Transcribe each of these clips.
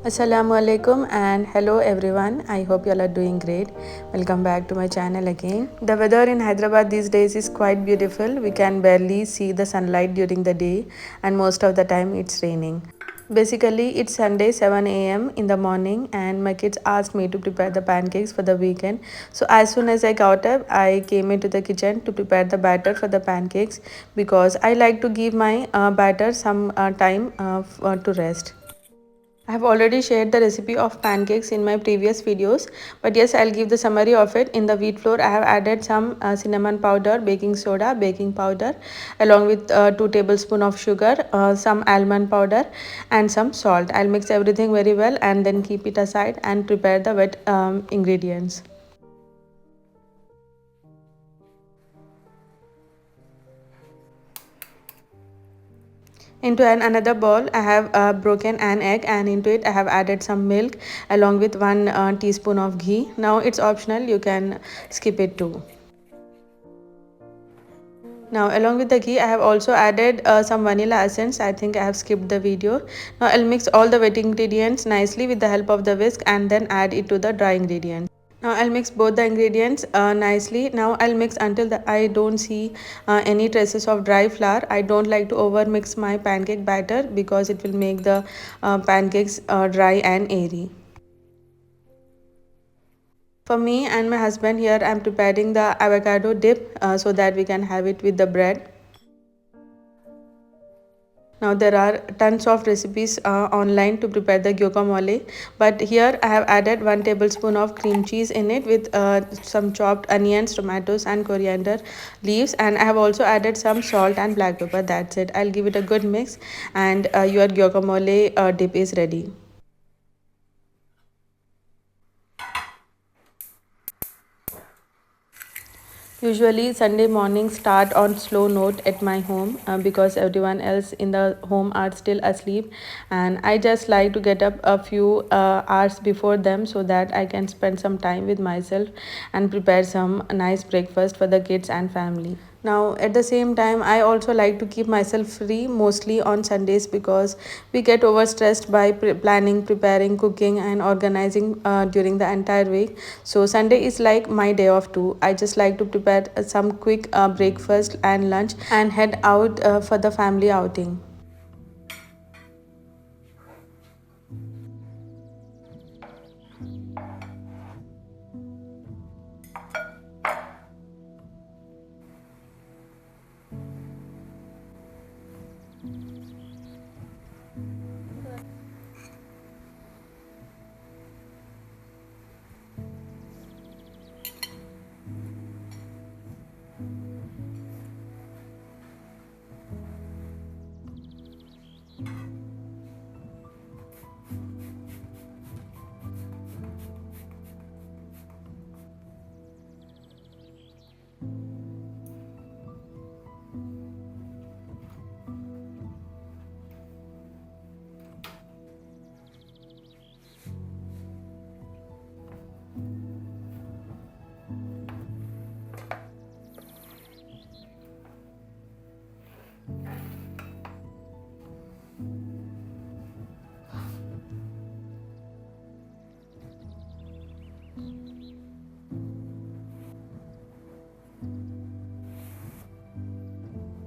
Assalamu alaikum and hello everyone. I hope you all are doing great. Welcome back to my channel again. The weather in Hyderabad these days is quite beautiful. We can barely see the sunlight during the day and most of the time it's raining. Basically, it's Sunday 7 a.m. in the morning and my kids asked me to prepare the pancakes for the weekend. So as soon as I got up, I came into the kitchen to prepare the batter for the pancakes because I like to give my batter some time to rest. I have already shared the recipe of pancakes in my previous videos, but yes, I'll give the summary of it. In the wheat flour, I have added some cinnamon powder, baking soda, baking powder, along with 2 tablespoons of sugar, some almond powder, and some salt. I'll mix everything very well and then keep it aside and prepare the wet ingredients. Into another bowl, I have broken an egg and into it I have added some milk along with 1 teaspoon of ghee. Now it's optional, you can skip it too. Now along with the ghee I have also added some vanilla essence. I think I have skipped the video. Now I'll mix all the wet ingredients nicely with the help of the whisk and then add it to the dry ingredients. Now I'll mix both the ingredients nicely. Now I'll mix until I don't see any traces of dry flour. I don't like to over mix my pancake batter because it will make the pancakes dry and airy. For me and my husband here, I'm preparing the avocado dip so that we can have it with the bread. Now there are tons of recipes online to prepare the guacamole, but here I have added 1 tablespoon of cream cheese in it with some chopped onions, tomatoes and coriander leaves, and I have also added some salt and black pepper. That's it. I'll give it a good mix and your guacamole dip is ready. Usually Sunday mornings start on slow note at my home because everyone else in the home are still asleep, and I just like to get up a few hours before them so that I can spend some time with myself and prepare some nice breakfast for the kids and family. Now, at the same time, I also like to keep myself free mostly on Sundays because we get overstressed by planning, preparing, cooking, and organizing during the entire week. So, Sunday is like my day off too. I just like to prepare some quick breakfast and lunch and head out for the family outing.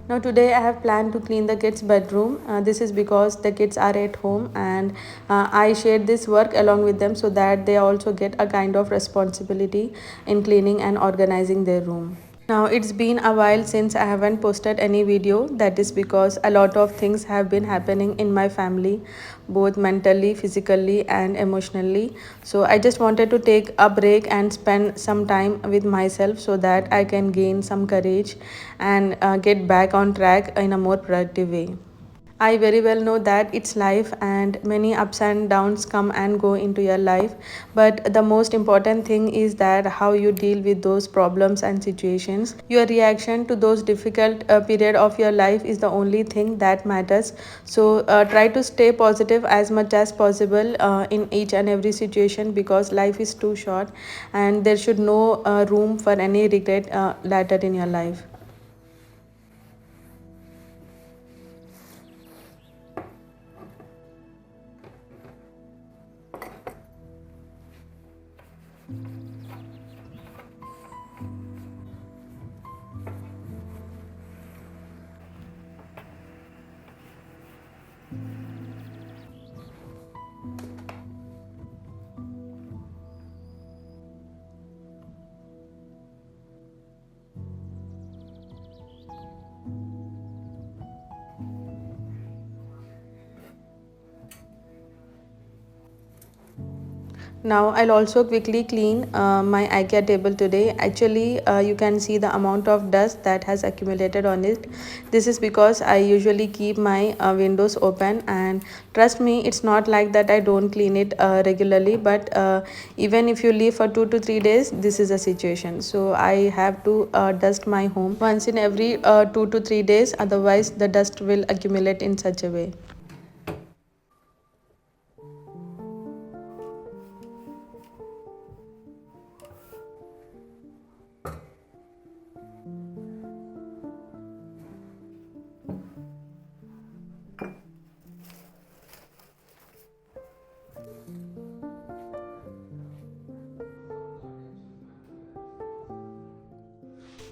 Now today I have planned to clean the kids' bedroom. This is because the kids are at home and I shared this work along with them so that they also get a kind of responsibility in cleaning and organizing their room. Now it's been a while since I haven't posted any video. That is because a lot of things have been happening in my family, both mentally, physically, and emotionally. So I just wanted to take a break and spend some time with myself so that I can gain some courage and get back on track in a more productive way. I very well know that it's life and many ups and downs come and go into your life. But the most important thing is that how you deal with those problems and situations. Your reaction to those difficult period of your life is the only thing that matters. So try to stay positive as much as possible in each and every situation because life is too short and there should no room for any regret later in your life. Now I'll also quickly clean my IKEA table today. Actually, you can see the amount of dust that has accumulated on it. This is because I usually keep my windows open, and trust me, it's not like that I don't clean it regularly, but even if you leave for 2 to 3 days, this is a situation. So I have to dust my home once in every 2 to 3 days, otherwise the dust will accumulate in such a way.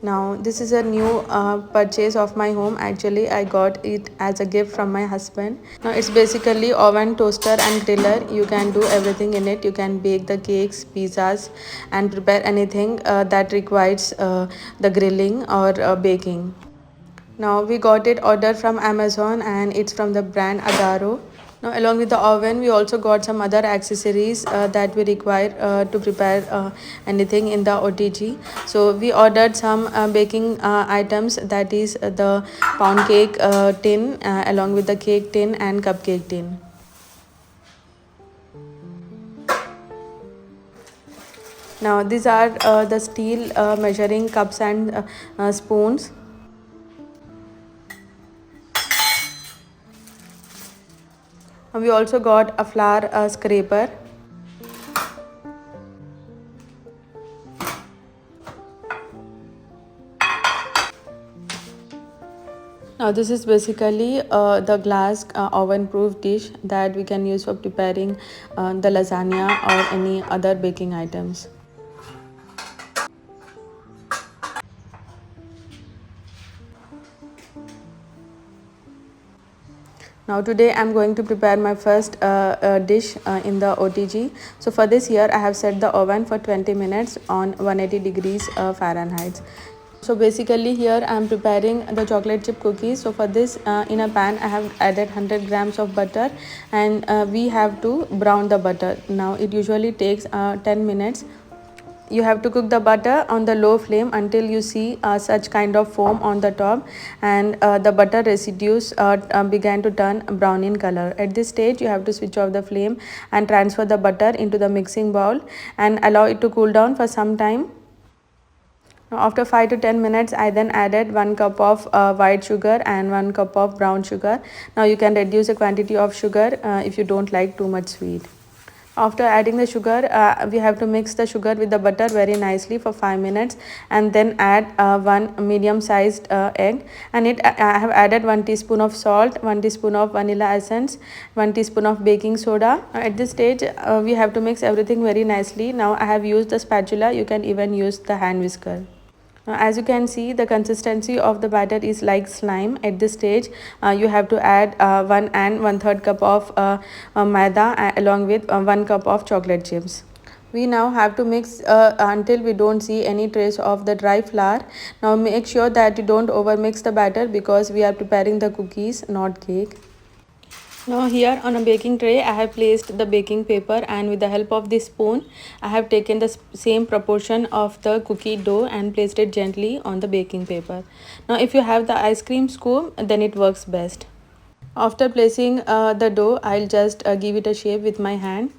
Now this is a new purchase of my home. Actually, I got it as a gift from my husband. Now it's basically oven, toaster and griller. You can do everything in it. You can bake the cakes, pizzas and prepare anything that requires the grilling or baking. Now we got it ordered from Amazon, and it's from the brand Adaro. Now along with the oven, we also got some other accessories that we require to prepare anything in the OTG. So we ordered some baking items, that is the pound cake tin along with the cake tin and cupcake tin. Now these are the steel measuring cups and spoons. We also got a flour scraper. Now this is basically the glass oven proof dish that we can use for preparing the lasagna or any other baking items. Now today I'm going to prepare my first dish in the OTG. So for this, here I have set the oven for 20 minutes on 180 degrees Fahrenheit. So basically here I am preparing the chocolate chip cookies. So for this, in a pan I have added 100 grams of butter, and we have to brown the butter. Now it usually takes 10 minutes. You have to cook the butter on the low flame until you see such kind of foam on the top, and the butter residues began to turn brown in color. At this stage, you have to switch off the flame and transfer the butter into the mixing bowl and allow it to cool down for some time. Now, after 5 to 10 minutes, I then added 1 cup of white sugar and 1 cup of brown sugar. Now you can reduce the quantity of sugar if you don't like too much sweet. After adding the sugar, we have to mix the sugar with the butter very nicely for 5 minutes, and then add one medium sized egg, and I have added 1 teaspoon of salt, 1 teaspoon of vanilla essence, 1 teaspoon of baking soda. At this stage, we have to mix everything very nicely. Now I have used the spatula. You can even use the hand whisker. Now, as you can see, the consistency of the batter is like slime. At this stage, you have to add 1 and 1/3 cup of maida along with 1 cup of chocolate chips. We now have to mix until we don't see any trace of the dry flour. Now make sure that you don't over mix the batter, because we are preparing the cookies, not cake. Now here on a baking tray, I have placed the baking paper, and with the help of this spoon, I have taken the same proportion of the cookie dough and placed it gently on the baking paper. Now if you have the ice cream scoop, then it works best. After placing the dough, I'll just give it a shape with my hand.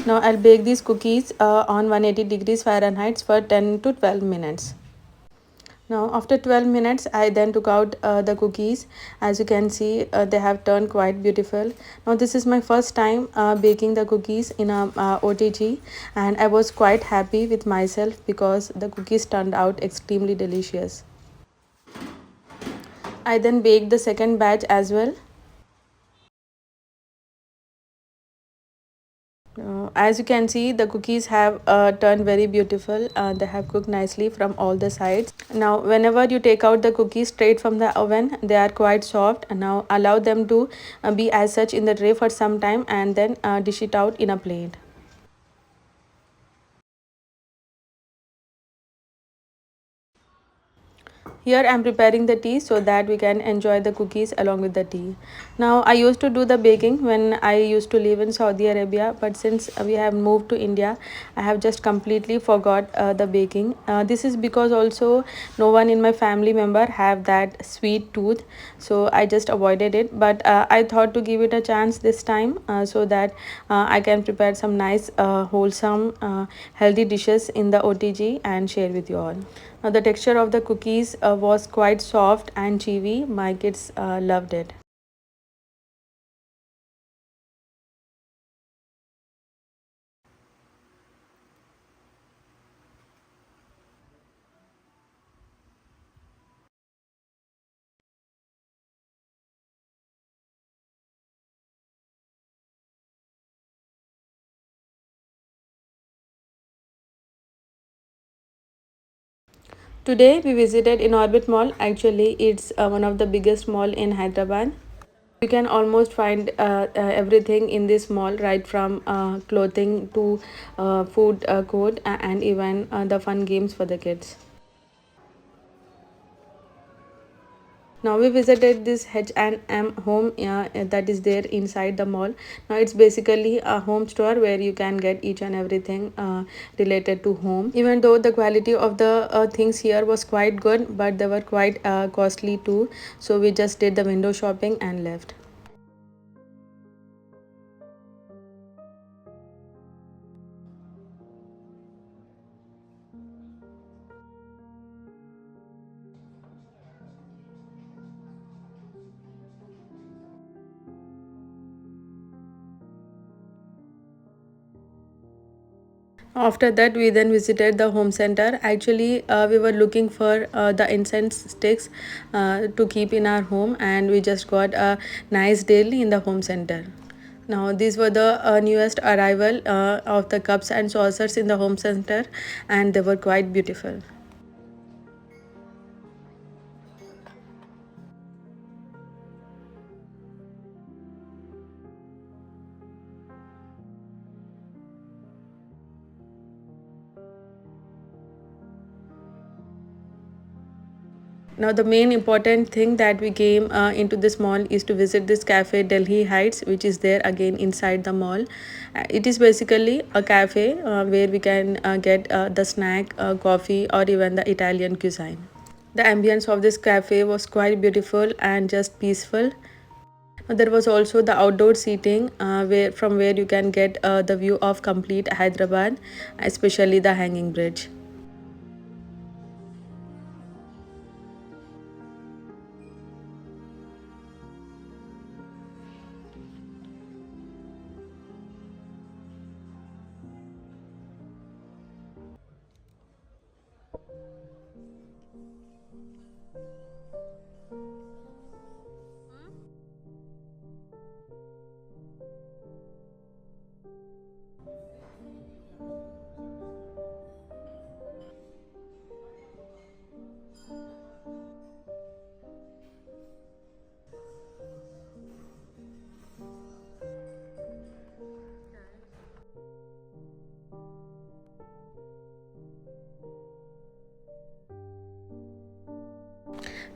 Now I'll bake these cookies on 180 degrees Fahrenheit for 10 to 12 minutes. Now after 12 minutes, I then took out the cookies. As you can see, they have turned quite beautiful. Now this is my first time baking the cookies in a OTG, and I was quite happy with myself because the cookies turned out extremely delicious. I then baked the second batch as well. As you can see, the cookies have turned very beautiful. They have cooked nicely from all the sides. Now whenever you take out the cookies straight from the oven, they are quite soft. And now allow them to be as such in the tray for some time, and then dish it out in a plate. Here I'm preparing the tea so that we can enjoy the cookies along with the tea. Now I used to do the baking when I used to live in Saudi Arabia, but since we have moved to India, I have just completely forgot the baking. This is because also no one in my family member have that sweet tooth, so I just avoided it. But I thought to give it a chance this time so that I can prepare some nice, wholesome, healthy dishes in the OTG and share with you all. Now the texture of the cookies was quite soft and chewy. My kids loved it. Today we visited in Orbit Mall. Actually, it's one of the biggest mall in Hyderabad. You can almost find everything in this mall, right from clothing to food court and even the fun games for the kids. Now we visited this H&M home that is there inside the mall. Now it's basically a home store where you can get each and everything related to home. Even though the quality of the things here was quite good, but they were quite costly too. So we just did the window shopping and left. After that, we then visited the home center. Actually, we were looking for the incense sticks to keep in our home, and we just got a nice deal in the home center. Now, these were the newest arrival of the cups and saucers in the home center, and they were quite beautiful. Now, the main important thing that we came into this mall is to visit this cafe Delhi Heights, which is there again inside the mall. It is basically a cafe where we can get the snack, coffee, or even the Italian cuisine. The ambience of this cafe was quite beautiful and just peaceful. There was also the outdoor seating where you can get the view of complete Hyderabad, especially the hanging bridge.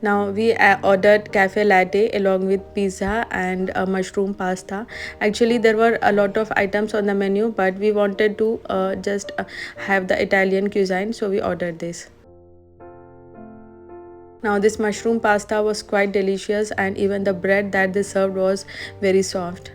Now we ordered cafe latte along with pizza and mushroom pasta. Actually, there were a lot of items on the menu, but we wanted to just have the Italian cuisine, so we ordered this. Now this mushroom pasta was quite delicious, and even the bread that they served was very soft.